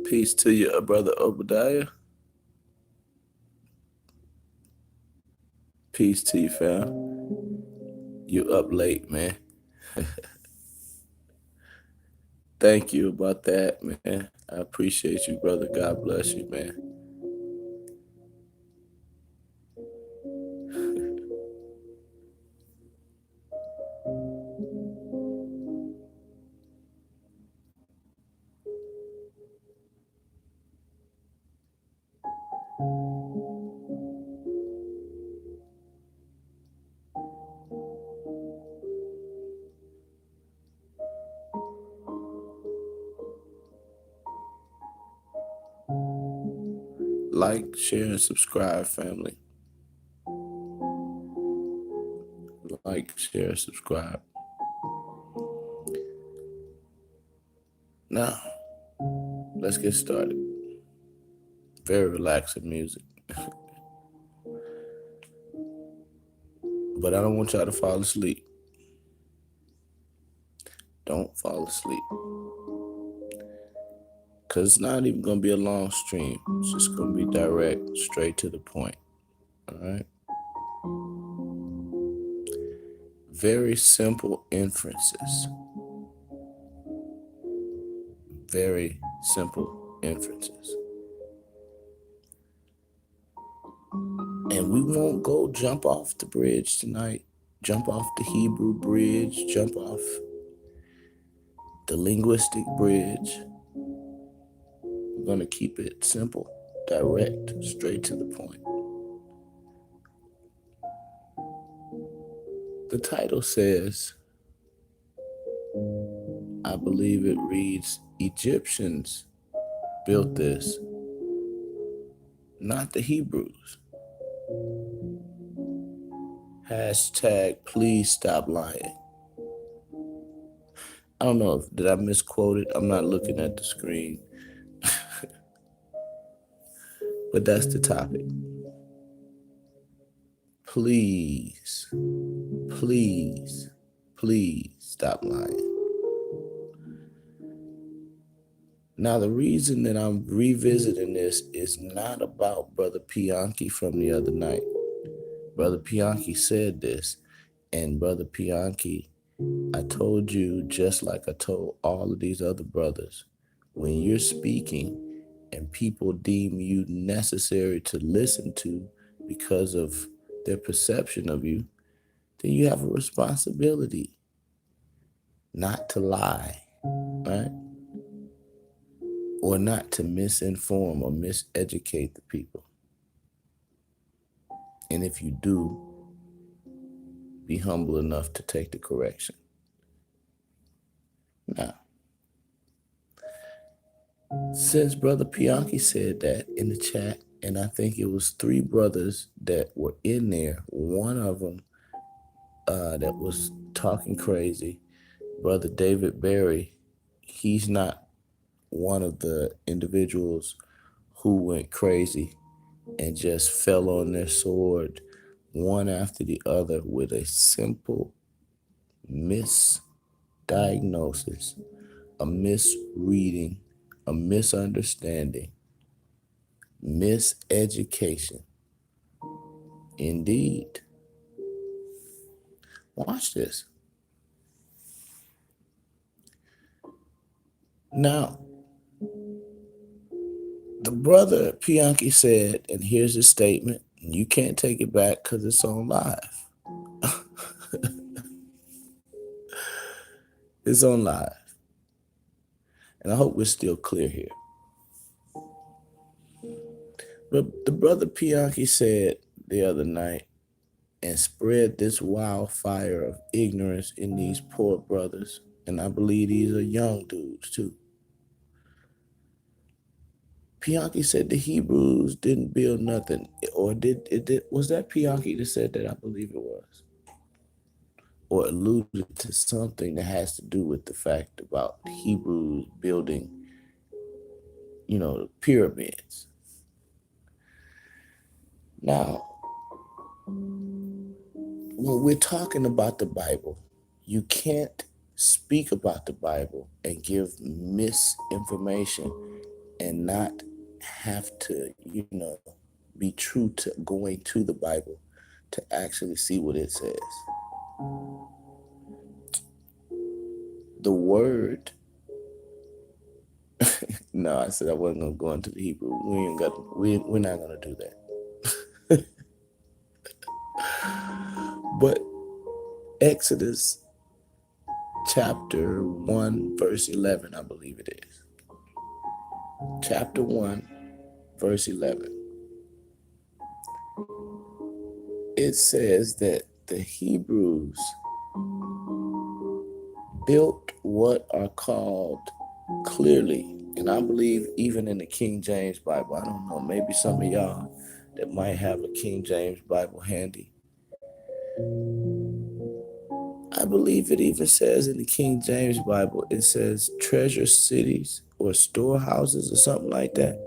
Peace to you, brother Obadiah. Peace to you, fam. You up late, man. Thank you about that, man. I appreciate you, brother. God bless you, man. Like, share, and subscribe, family. Like, share, subscribe. Now, let's get started. Very relaxing music. But I don't want y'all to fall asleep. Don't fall asleep. Because it's not even going to be a long stream. It's just going to be direct, straight to the point. All right? Very simple inferences. Very simple inferences. And we won't go jump off the bridge tonight, jump off the Hebrew bridge, jump off the linguistic bridge. We're going to keep it simple, direct, straight to the point. The title says, I believe it reads, Egyptians built this, not the Hebrews. Hashtag please stop lying. I don't know, did I misquote it? I'm not looking at the screen. But that's the topic. Please, please, please stop lying. Now, the reason that I'm revisiting this is not about Brother Pianki from the other night. Brother Pianki said this, and Brother Pianki, I told you just like I told all of these other brothers, when you're speaking and people deem you necessary to listen to because of their perception of you, then you have a responsibility not to lie, right? Or not to misinform or miseducate the people. And if you do, be humble enough to take the correction. Now, since Brother Pianki said that in the chat, and I think it was 3 brothers that were in there, one of them that was talking crazy, Brother David Berry, he's not one of the individuals who went crazy and just fell on their sword one after the other with a simple misdiagnosis, a misreading, a misunderstanding, miseducation. Indeed. Watch this. Now, the brother Pianki said, and here's his statement, and you can't take it back because it's on live. It's on live. And I hope we're still clear here. But the brother Pianki said the other night, and spread this wildfire of ignorance in these poor brothers, and I believe these are young dudes too. Pianki said the Hebrews didn't build nothing, or was that Pianki that said that? I believe it was, or alluded to something that has to do with the fact about the Hebrews building, the pyramids. Now, when we're talking about the Bible, you can't speak about the Bible and give misinformation and not have to, be true to going to the Bible to actually see what it says. The word, no, I said I wasn't gonna go into the Hebrew. We're not gonna do that. But Exodus chapter 1, verse 11, I believe it is. Chapter 1, verse 11. It says that the Hebrews built what are called clearly, and I believe even in the King James Bible, I don't know, maybe some of y'all that might have a King James Bible handy. I believe it even says in the King James Bible, it says treasure cities or storehouses or something like that.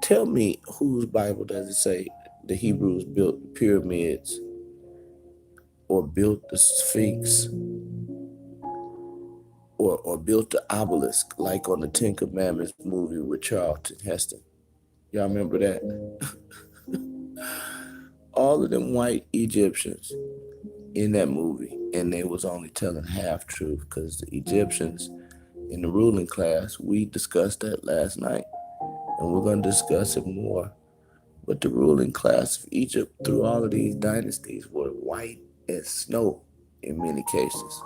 Tell me whose Bible does it say the Hebrews built the pyramids or built the Sphinx or built the obelisk like on the Ten Commandments movie with Charlton Heston. Y'all remember that? All of them white Egyptians in that movie, and they was only telling half truth because the Egyptians in the ruling class, we discussed that last night, and we're going to discuss it more. But the ruling class of Egypt through all of these dynasties were white as snow in many cases.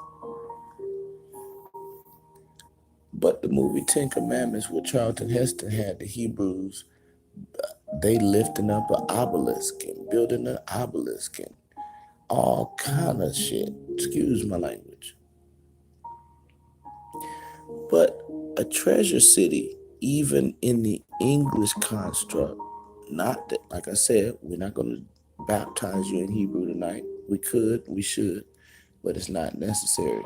But the movie Ten Commandments with Charlton Heston had the Hebrews, they lifting up an obelisk and building an obelisk and all kind of shit. Excuse my language. But a treasure city, even in the English construct, not that, like I said, we're not going to baptize you in Hebrew tonight. We could, we should, but it's not necessary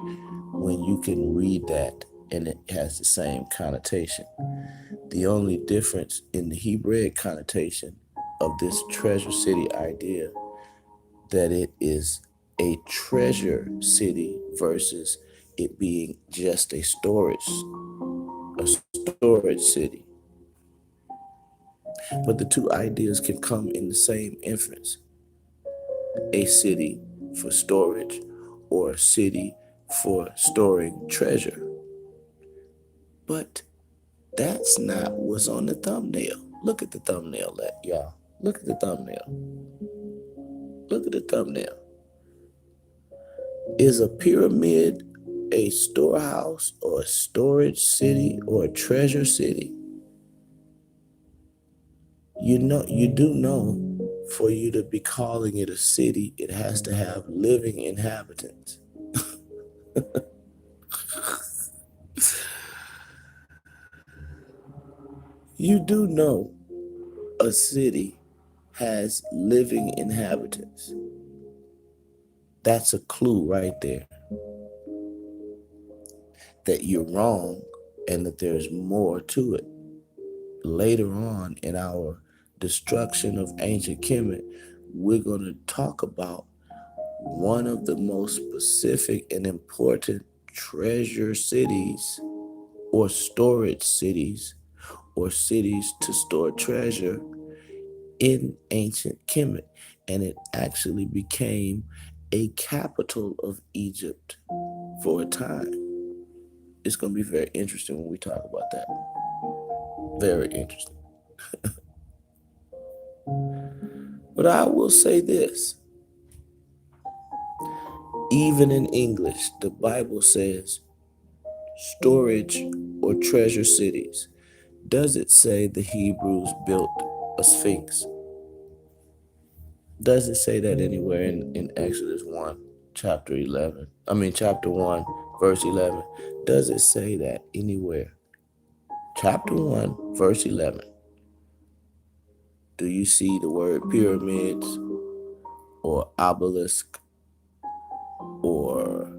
when you can read that and it has the same connotation. The only difference in the Hebraic connotation of this treasure city idea, that it is a treasure city versus it being just a storage city. But the two ideas can come in the same inference. A city for storage or a city for storing treasure. But that's not what's on the thumbnail. Look at the thumbnail, y'all. Look at the thumbnail. Look at the thumbnail. Is a pyramid a storehouse or a storage city or a treasure city? You do know, for you to be calling it a city, it has to have living inhabitants. You do know a city has living inhabitants. That's a clue right there that you're wrong and that there's more to it. Later on in our destruction of ancient Kemet, we're going to talk about one of the most specific and important treasure cities or storage cities or cities to store treasure in ancient Kemet. And it actually became a capital of Egypt for a time. It's going to be very interesting when we talk about that. Very interesting. But I will say this. Even in English, the Bible says storage or treasure cities. Does it say the Hebrews built a sphinx? Does it say that anywhere in Exodus 1, chapter 11? Chapter 1, verse 11. Does it say that anywhere? Chapter 1, verse 11. Do you see the word pyramids or obelisk or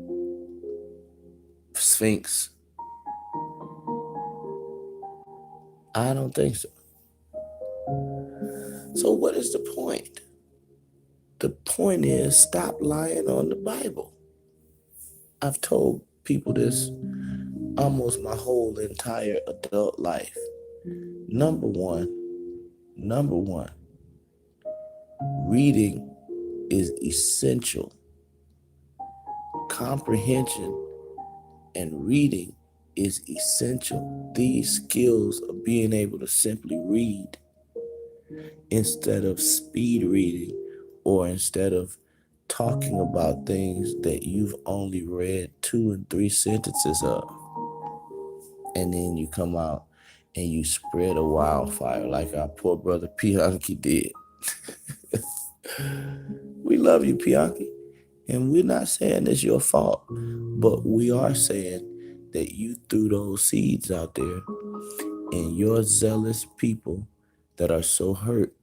sphinx? I don't think so. So what is the point? The point is, stop lying on the Bible. I've told people this almost my whole entire adult life. Number one, number one, reading is essential. Comprehension and reading is essential. These skills of being able to simply read instead of speed reading or instead of talking about things that you've only read 2 and 3 sentences of. And then you come out and you spread a wildfire like our poor brother Pianki did. We love you, Pianki. And we're not saying it's your fault, but we are saying that you threw those seeds out there and you're zealous people that are so hurt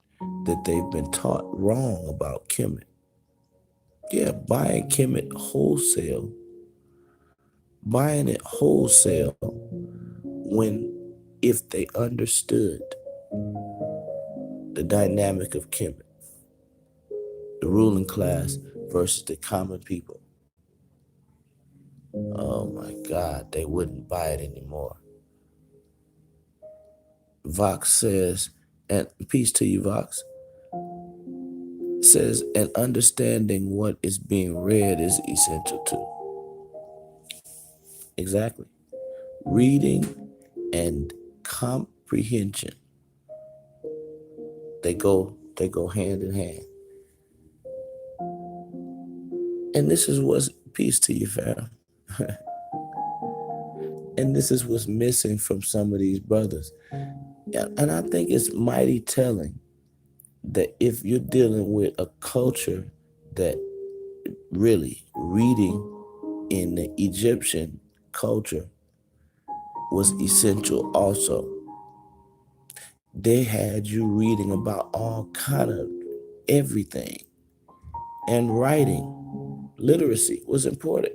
that they've been taught wrong about Kemet. Yeah, buying it wholesale when if they understood the dynamic of Kemet, the ruling class versus the common people, oh my God, they wouldn't buy it anymore. Vox says, and peace to you, Vox, says, and understanding what is being read is essential too. Exactly. Reading and comprehension, they go hand in hand. And this is what's, peace to you, fam. And this is what's missing from some of these brothers. And I think it's mighty telling that if you're dealing with a culture that really reading in the Egyptian culture was essential also. They had you reading about all kind of everything. And writing, literacy was important.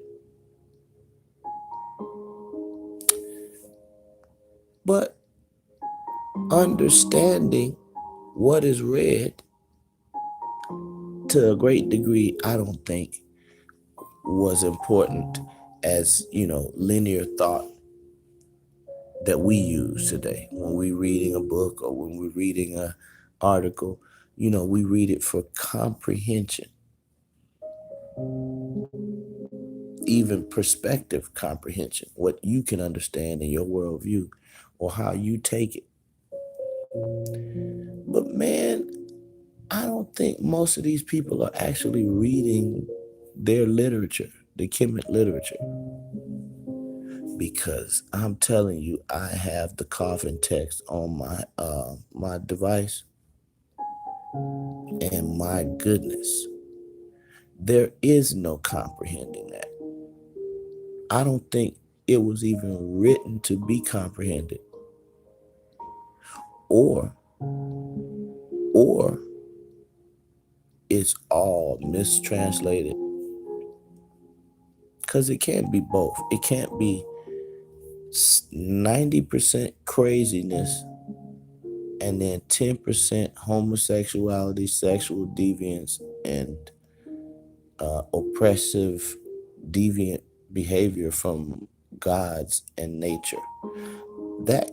But understanding what is read to a great degree, I don't think was important as, linear thought that we use today. When we're reading a book or when we're reading an article, we read it for comprehension, even perspective comprehension, what you can understand in your worldview or how you take it. But man, I don't think most of these people are actually reading their literature, the Kemet literature. Because I'm telling you, I have the coffin text on my device, and my goodness, there is no comprehending that. I don't think it was even written to be comprehended, or it's all mistranslated. Because it can't be both. It can't be 90% craziness and then 10% homosexuality, sexual deviance, and oppressive, deviant behavior from gods and nature. That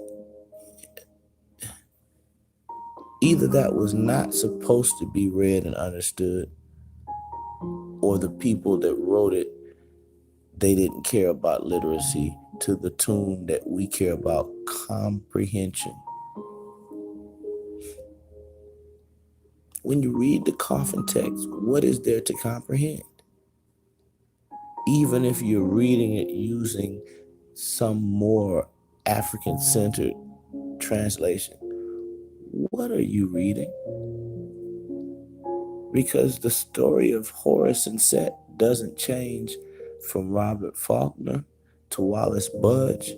either that was not supposed to be read and understood, or the people that wrote it, they didn't care about literacy to the tune that we care about comprehension. When you read the coffin text, what is there to comprehend? Even if you're reading it using some more African-centered translation, what are you reading? Because the story of Horus and Set doesn't change from Robert Faulkner to Wallace Budge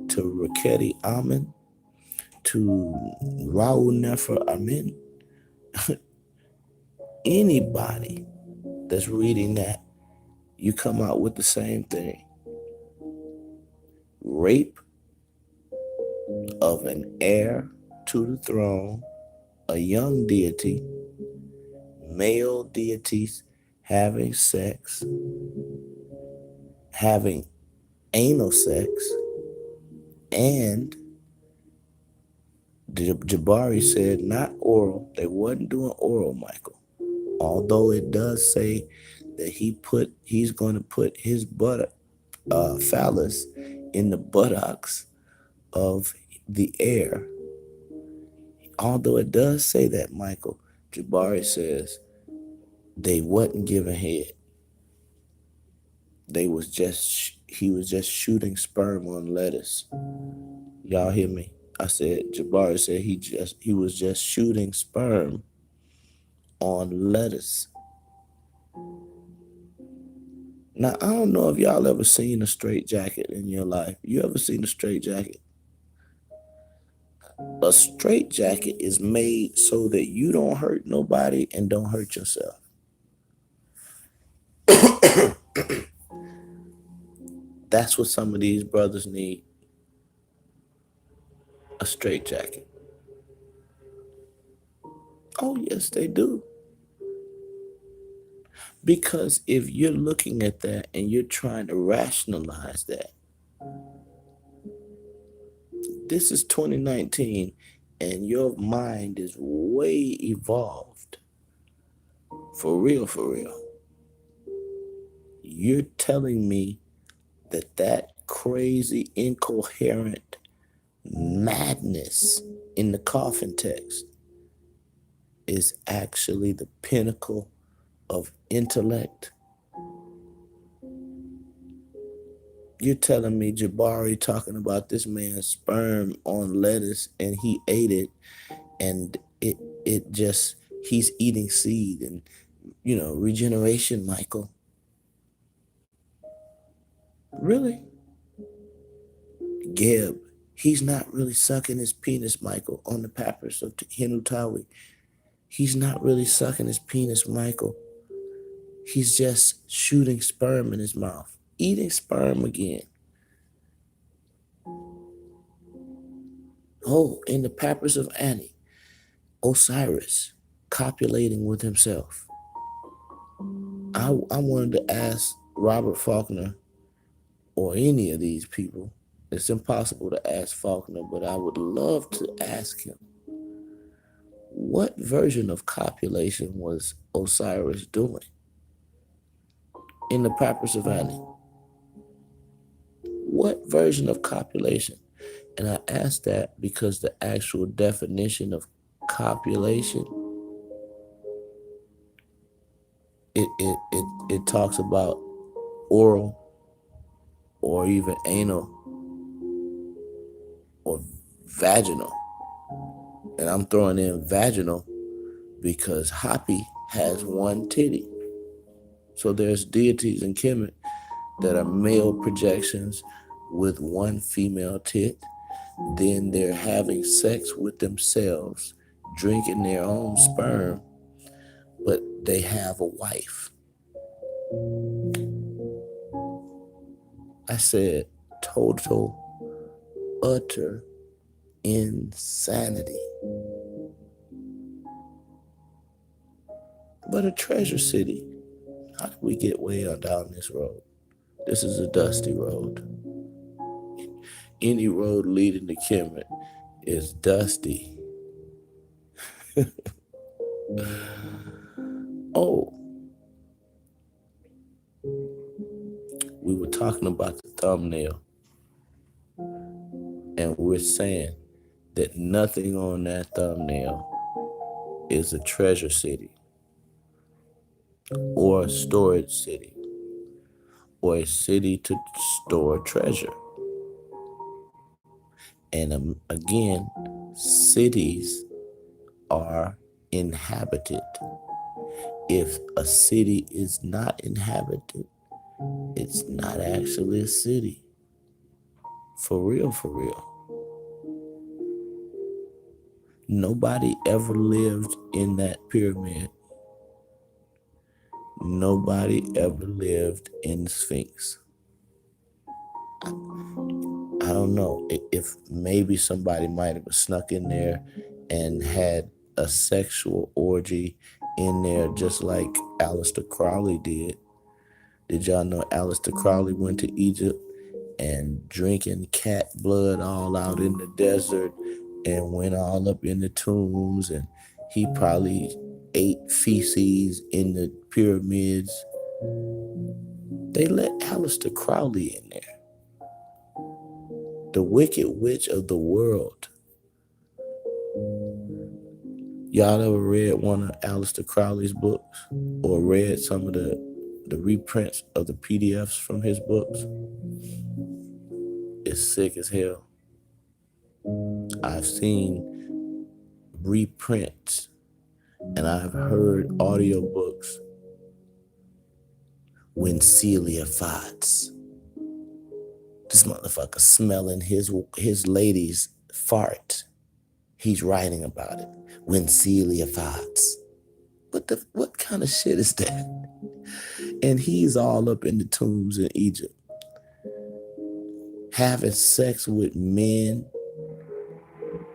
to Raketi Amin to Raoul Nefer Amin. Anybody that's reading that, you come out with the same thing. Rape of an heir to the throne, a young deity, male deities having sex, having anal sex, and Jabari said not oral. They wasn't doing oral, Michael. Although it does say that he's going to put his phallus in the buttocks of the heir. Although it does say that, Michael, Jabari says they wasn't giving head. He was just shooting sperm on lettuce. Y'all hear me? I said Jabari said he was just shooting sperm on lettuce. Now I don't know if y'all ever seen a straight jacket in your life. You ever seen a straight jacket? A straight jacket is made so that you don't hurt nobody and don't hurt yourself. That's what some of these brothers need. A straight jacket. Oh yes, they do. Because if you're looking at that and you're trying to rationalize that, this is 2019 and your mind is way evolved. For real, for real. You're telling me that crazy, incoherent madness in the coffin text is actually the pinnacle of intellect. You're telling me Jabari talking about this man's sperm on lettuce and he ate it and it just he's eating seed and regeneration, Michael. Really? Gib, he's not really sucking his penis, Michael, on the papyrus of Hinutawi. He's not really sucking his penis, Michael. He's just shooting sperm in his mouth, eating sperm again. Oh, in the papyrus of Annie, Osiris copulating with himself. I wanted to ask Robert Faulkner or any of these people. It's impossible to ask Faulkner, but I would love to ask him, what version of copulation was Osiris doing in the papyrus of Annie? What version of copulation? And I ask that because the actual definition of copulation, it talks about oral or even anal or vaginal. And I'm throwing in vaginal because Hapi has one titty. So there's deities in Kemet that are male projections with one female tit. Then they're having sex with themselves, drinking their own sperm, but they have a wife. I said, total, utter insanity. But a treasure city. How did we get way on down this road? This is a dusty road. Any road leading to Kemet is dusty. Oh, we were talking about the thumbnail, and we're saying that nothing on that thumbnail is a treasure city or a storage city or a city to store treasure. And again, cities are inhabited. If a city is not inhabited, it's not actually a city. For real, for real. Nobody ever lived in that pyramid. Nobody ever lived in the Sphinx. I don't know if maybe somebody might have snuck in there and had a sexual orgy in there just like Aleister Crowley did. Did y'all know Aleister Crowley went to Egypt and drinking cat blood all out in the desert and went all up in the tombs, and he probably ate feces in the pyramids. They let Aleister Crowley in there, the wicked witch of the world. Y'all ever read one of Aleister Crowley's books or read some of the reprints of the PDFs from his books? It's sick as hell. I've seen reprints and I've heard audiobooks when Celia farts. This motherfucker smelling his lady's fart. He's writing about it. When Celia farts. What kind of shit is that? And he's all up in the tombs in Egypt, having sex with men,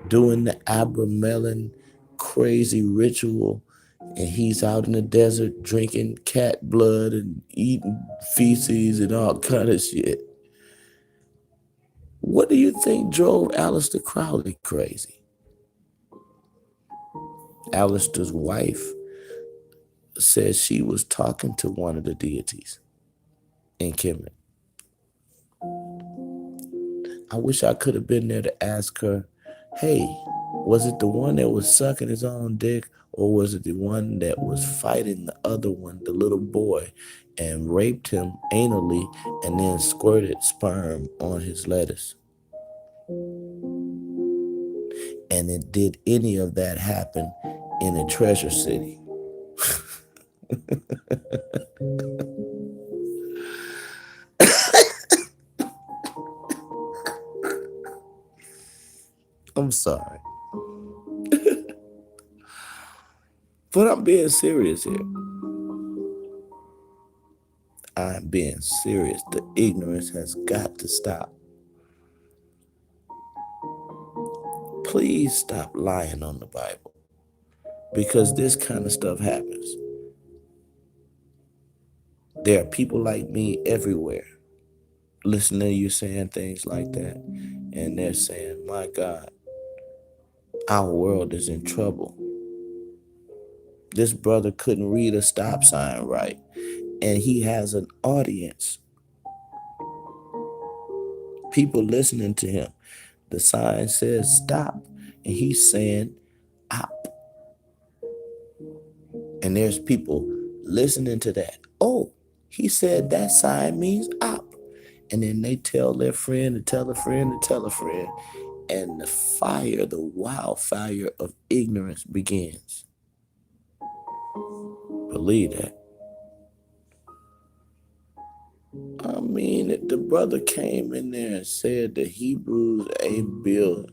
doing the Abramelin crazy ritual, and he's out in the desert drinking cat blood and eating feces and all kind of shit. What do you think drove Aleister Crowley crazy? Aleister's wife says she was talking to one of the deities in Kemet. I wish I could have been there to ask her, hey, was it the one that was sucking his own dick, or was it the one that was fighting the other one, the little boy, and raped him anally and then squirted sperm on his lettuce? And did any of that happen in a treasure city? I'm sorry. But I'm being serious here. I'm being serious. The ignorance has got to stop. Please stop lying on the Bible, because this kind of stuff happens. There are people like me everywhere listening to you saying things like that, and they're saying, my God, our world is in trouble. This brother couldn't read a stop sign right, and he has an audience. People listening to him. The sign says stop, and he's saying op. And there's people listening to that. Oh, he said that sign means op. And then they tell their friend to tell a friend to tell a friend. And the fire, the wildfire of ignorance begins. Believe that. I mean, the brother came in there and said the Hebrews ain't built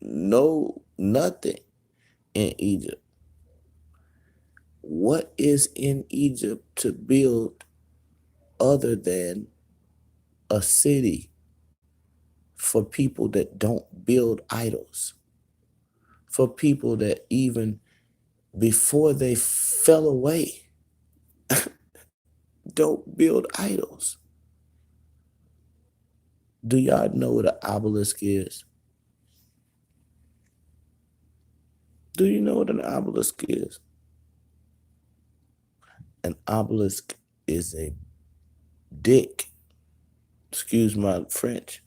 nothing in Egypt. What is in Egypt to build other than a city for people that don't build idols? For people that even before they fell away don't build idols. Do y'all know what an obelisk is? Do you know what an obelisk is? An obelisk is a dick. Excuse my French.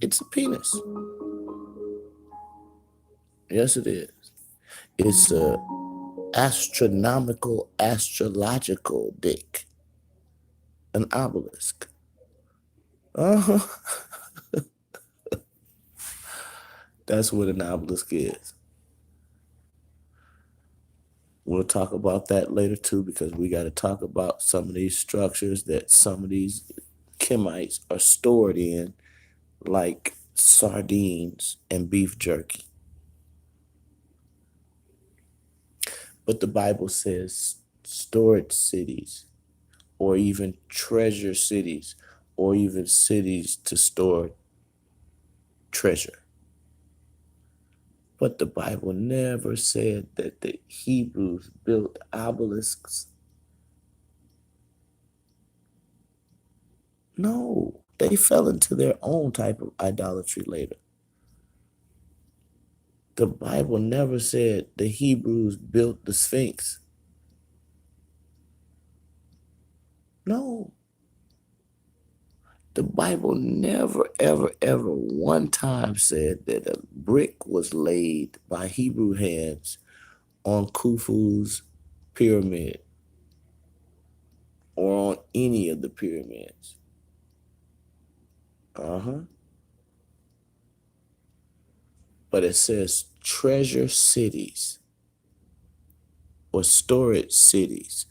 It's a penis. Yes, it is. It's a astronomical, astrological dick. An obelisk. Uh-huh. That's what an obelisk is. We'll talk about that later too, because we got to talk about some of these structures that some of these Kemites are stored in, like sardines and beef jerky. But the Bible says storage cities, or even treasure cities, or even cities to store treasure. But the Bible never said that the Hebrews built obelisks. No, they fell into their own type of idolatry later. The Bible never said the Hebrews built the Sphinx. No. The Bible never, ever, ever one time said that a brick was laid by Hebrew hands on Khufu's pyramid or on any of the pyramids. Uh-huh. But it says treasure cities or storage cities.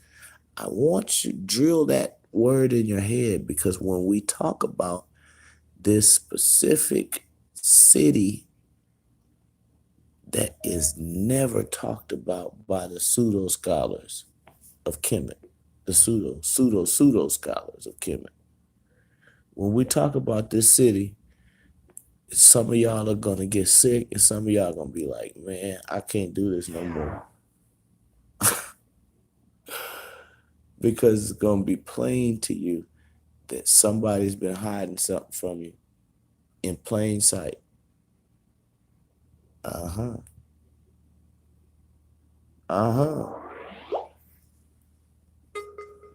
I want you to drill that word in your head, because when we talk about this specific city that is never talked about by the pseudo scholars of Kemet, the pseudo scholars of Kemet. When we talk about this city, some of y'all are gonna get sick, and some of y'all gonna be like, man, I can't do this no more. Because it's gonna be plain to you that somebody's been hiding something from you in plain sight. Uh-huh. Uh-huh.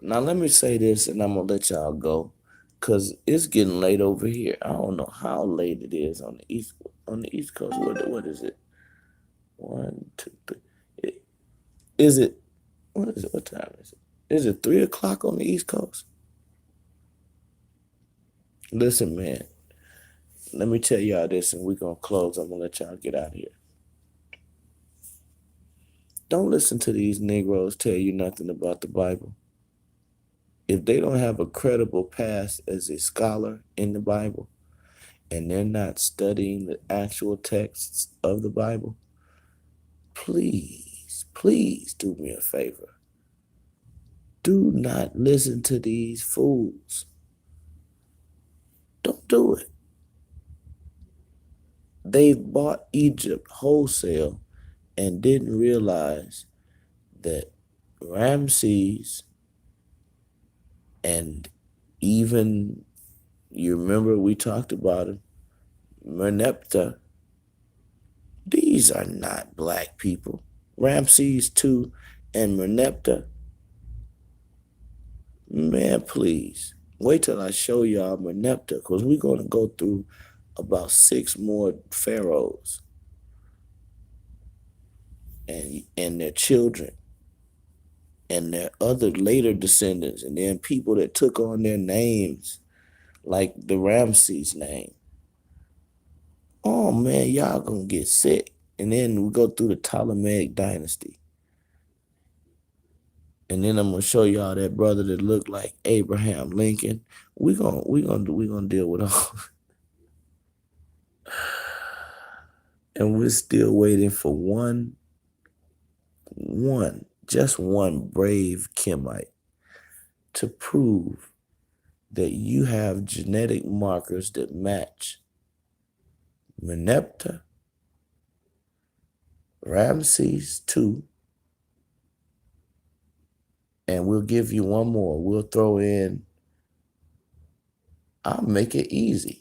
Now let me say this, and I'm gonna let y'all go, cause it's getting late over here. I don't know how late it is on the East Coast. What is it? 1, 2, 3. Is it? What is it? What time is it? Is it 3 o'clock on the East Coast? Listen, man. Let me tell y'all this, and we're gonna close. I'm gonna let y'all get out of here. Don't listen to these Negroes tell you nothing about the Bible. If they don't have a credible past as a scholar in the Bible, and they're not studying the actual texts of the Bible, please, please do me a favor. Do not listen to these fools. Don't do it. They bought Egypt wholesale and didn't realize that Ramses and even, you remember we talked about him, Merneptah, these are not black people. Ramses II and Merneptah, man, please. Wait till I show y'all Merneptah, because we're going to go through about 6 more pharaohs and their children and their other later descendants, and then people that took on their names, like the Ramses name. Oh man, y'all gonna get sick. And then we go through the Ptolemaic dynasty. And then I'm gonna show y'all that brother that looked like Abraham Lincoln. We gonna deal with all. And we're still waiting for just one brave Kemite to prove that you have genetic markers that match Merneptah, Ramses II, and we'll give you one more. We'll throw in, I'll make it easy.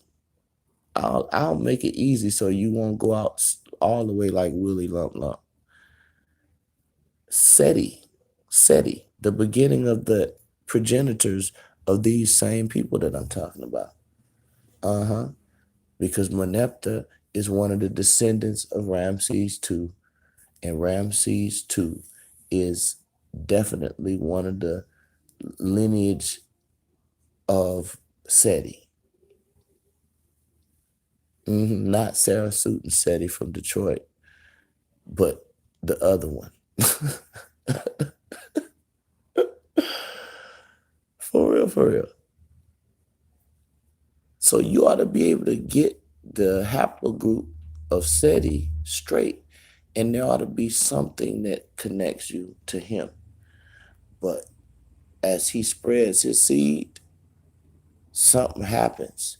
I'll make it easy so you won't go out all the way like Willie Lump Lump. Seti, the beginning of the progenitors of these same people that I'm talking about. Uh-huh. Because Merneptah is one of the descendants of Ramses II, and Ramses II is definitely one of the lineage of Seti. Not Sarah Suit and Seti from Detroit, but the other one. For real, for real. So you ought to be able to get the haplogroup of Seti straight, and there ought to be something that connects you to him. But as he spreads his seed, something happens.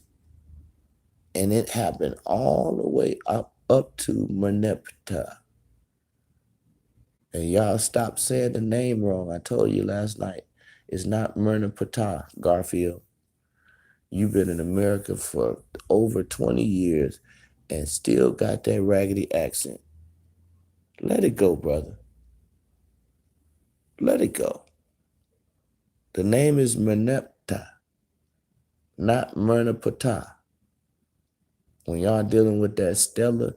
And it happened all the way up to Merneptah. And y'all stop saying the name wrong. I told you last night. It's not Merneptah, Garfield. You've been in America for over 20 years and still got that raggedy accent. Let it go, brother. Let it go. The name is Merneptah, not Merneptah. When y'all dealing with that Stella,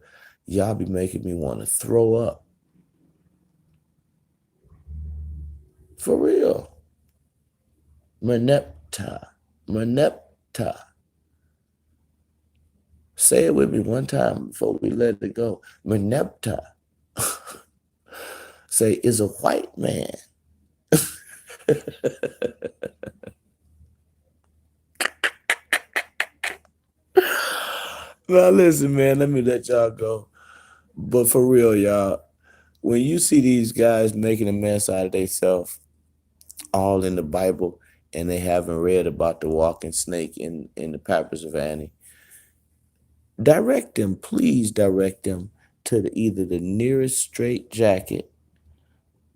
y'all be making me want to throw up. For real. Merneptah. Merneptah. Say it with me one time before we let it go. Merneptah. Say, is a white man. Now listen, man, let me let y'all go. But for real, y'all, when you see these guys making a mess out of themselves, all in the Bible, and they haven't read about the walking snake in the Papyrus of Annie, direct them, please direct them to either the nearest straight jacket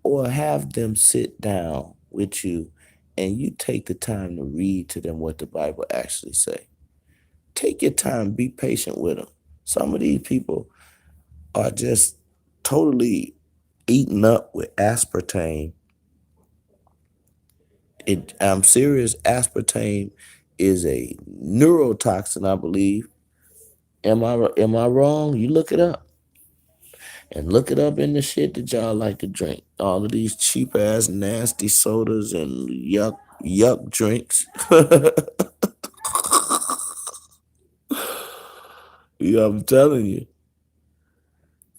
or have them sit down with you and you take the time to read to them what the Bible actually say. Take your time, be patient with them. Some of these people are just totally eaten up with aspartame. I'm serious. Aspartame is a neurotoxin, I believe. Am I wrong? You look it up and look it up in the shit that y'all like to drink. All of these cheap ass nasty sodas and yuck drinks. Yeah, I'm telling you.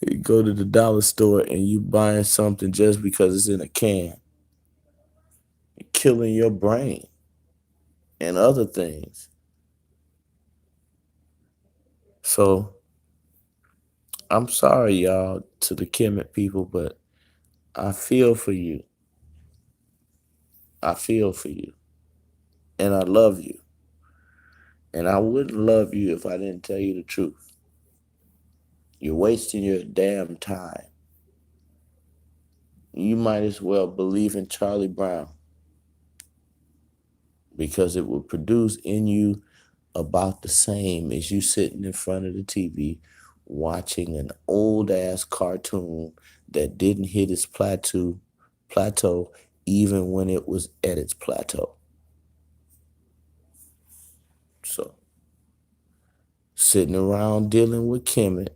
You go to the dollar store and you buying something just because it's in a can. You're killing your brain and other things. So I'm sorry, y'all, to the Kemet people, but I feel for you. I feel for you. And I love you. And I wouldn't love you if I didn't tell you the truth. You're wasting your damn time. You might as well believe in Charlie Brown because it will produce in you about the same as you sitting in front of the TV watching an old ass cartoon that didn't hit its plateau even when it was at its plateau. So sitting around dealing with Kemet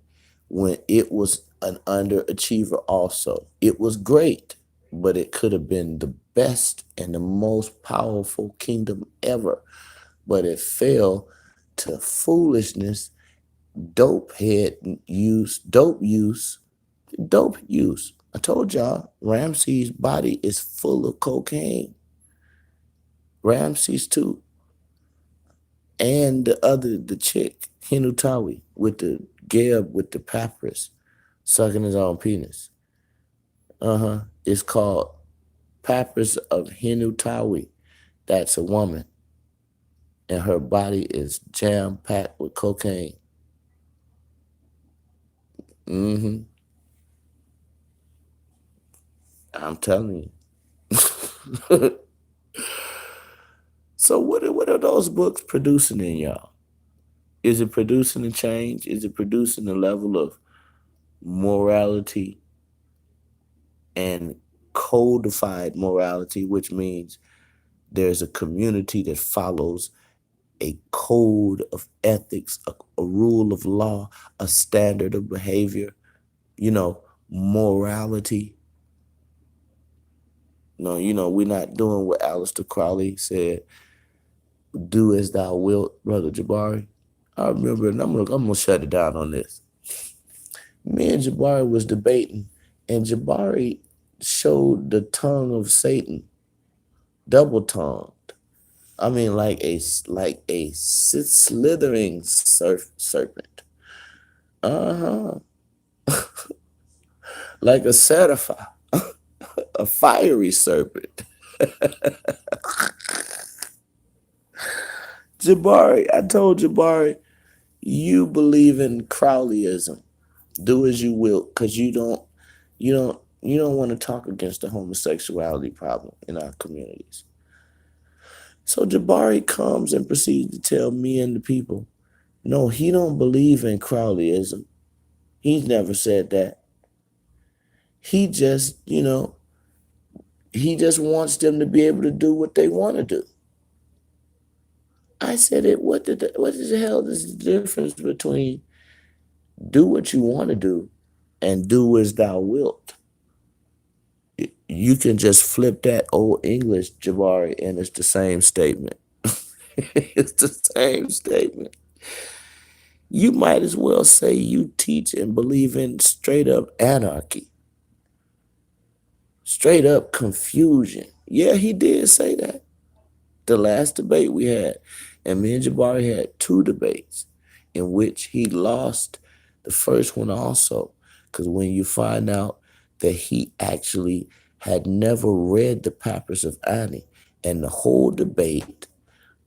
when it was an underachiever also. It was great, but it could have been the best and the most powerful kingdom ever. But it fell to foolishness, dope use, dope use. I told y'all, Ramses' body is full of cocaine. Ramses too. And the chick, Hinutawi, with the Geb with the papyrus, sucking his own penis. It's called Papyrus of Hinutawi. That's a woman. And her body is jam packed with cocaine. hmm I'm telling you. So what are those books producing in y'all? Is it producing a change? Is it producing a level of morality and codified morality, which means there's a community that follows a code of ethics, a rule of law, a standard of behavior, morality. No, we're not doing what Aleister Crowley said, do as thou wilt, Brother Jabari. I remember, and I'm gonna shut it down on this. Me and Jabari was debating, and Jabari showed the tongue of Satan, double tongued. I mean, like a slithering serpent. Uh huh. Like a seraph, a fiery serpent. Jabari, I told Jabari, you believe in Crowleyism. Do as you will, because you don't want to talk against the homosexuality problem in our communities. So Jabari comes and proceeds to tell me and the people, no, he don't believe in Crowleyism. He's never said that. He just, he just wants them to be able to do what they want to do. I said it. What is the hell is the difference between do what you want to do and do as thou wilt? You can just flip that old English, Jabari, and it's the same statement. It's the same statement. You might as well say you teach and believe in straight up anarchy, straight up confusion. Yeah, he did say that. The last debate we had, and me and Jabari had two debates in which he lost the first one also. Because when you find out that he actually had never read the Papyrus of Ani, and the whole debate,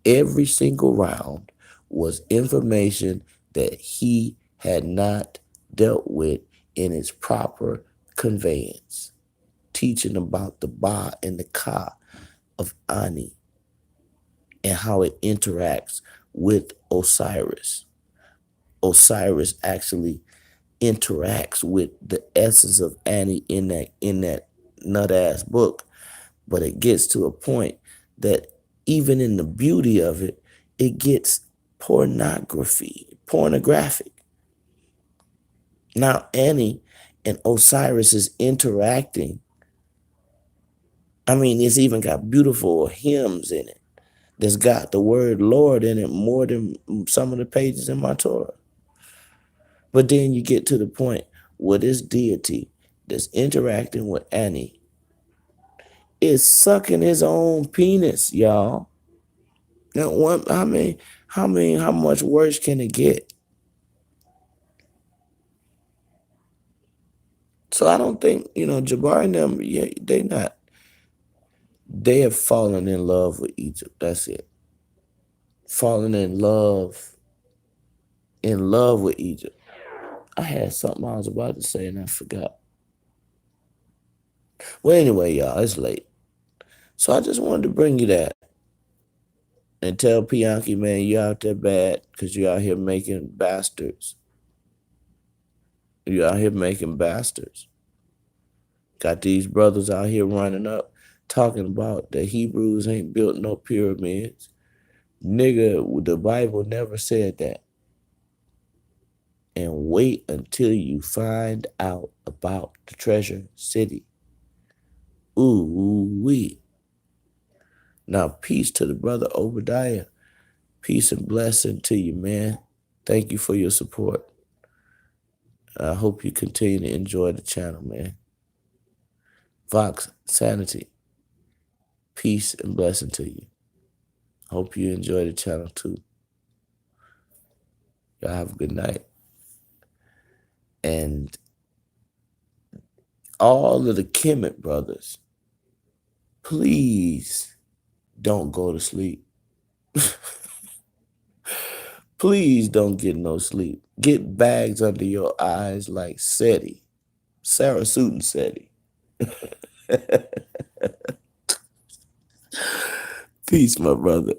every single round, was information that he had not dealt with in its proper conveyance, teaching about the Ba and the Ka of Ani and how it interacts with Osiris. Osiris actually interacts with the essence of Annie in that nut ass book, but it gets to a point that even in the beauty of it, it gets pornographic. Now Annie and Osiris is interacting. I mean, it's even got beautiful hymns in it that's got the word Lord in it more than some of the pages in my Torah. But then you get to the point where this deity that's interacting with Annie is sucking his own penis, y'all. Now, how much worse can it get? So I don't think, Jabari and them, yeah, they have fallen in love with Egypt. That's it. Fallen in love with Egypt. I had something I was about to say and I forgot. Well, anyway, y'all, it's late. So I just wanted to bring you that and tell Pianki, man, you out there bad because you out here making bastards. You out here making bastards. Got these brothers out here running up talking about the Hebrews ain't built no pyramids. Nigga, the Bible never said that. And wait until you find out about the treasure city. Ooh wee. Now, peace to the brother Obadiah. Peace and blessing to you, man. Thank you for your support. I hope you continue to enjoy the channel, man. Vox Sanity. Peace and blessing to you. Hope you enjoy the channel too. Y'all have a good night. And all of the Kemet brothers, please don't go to sleep. Please don't get no sleep. Get bags under your eyes like Seti. Sarah Sutton Seti. Peace, my brother.